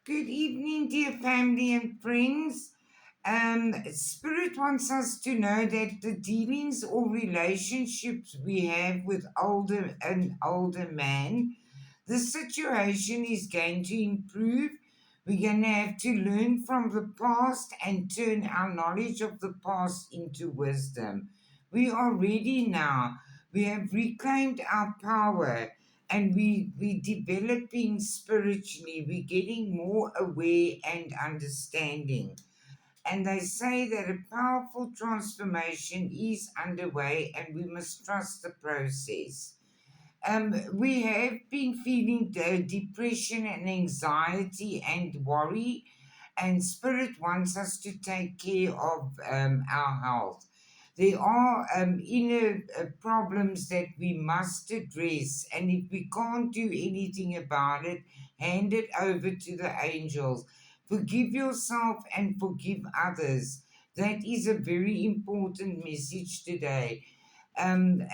Good evening, dear family and friends. Spirit wants us to know that the dealings or relationships we have with an older man, the situation is going to improve. We're going to have to learn from the past and turn our knowledge of the past into wisdom. We are ready now. We have reclaimed our power and we developing spiritually. We're getting more aware and understanding. And they say that a powerful transformation is underway and we must trust the process. We have been feeling depression and anxiety and worry, and Spirit wants us to take care of our health. There are inner problems that we must address, and if we can't do anything about it, hand it over to the angels. Forgive yourself and forgive others. That is a very important message today. And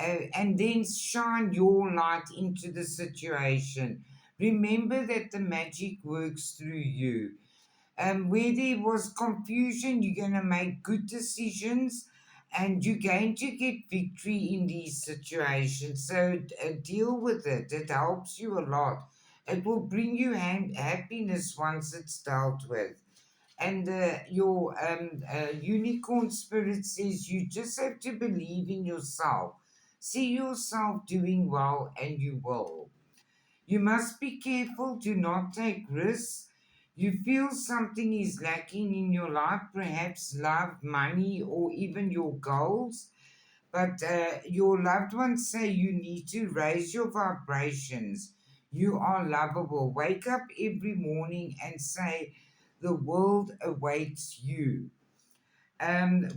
then shine your light into the situation. Remember that the magic works through you. Where there was confusion, you're going to make good decisions and you're going to get victory in these situations. So deal with it. It helps you a lot. It will bring you happiness once it's dealt with. And your unicorn spirit says you just have to believe in yourself. See yourself doing well, and you will. You must be careful, do not take risks. You feel something is lacking in your life, perhaps love, money, or even your goals. But your loved ones say you need to raise your vibrations. You are lovable. Wake up every morning and say, the world awaits you.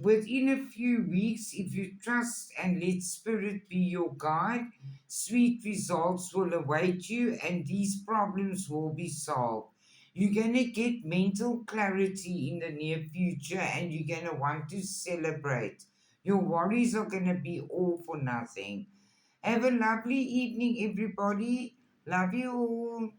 Within a few weeks, if you trust and let Spirit be your guide, sweet results will await you and these problems will be solved. You're going to get mental clarity in the near future and you're going to want to celebrate. Your worries are going to be all for nothing. Have a lovely evening, everybody. Love you all.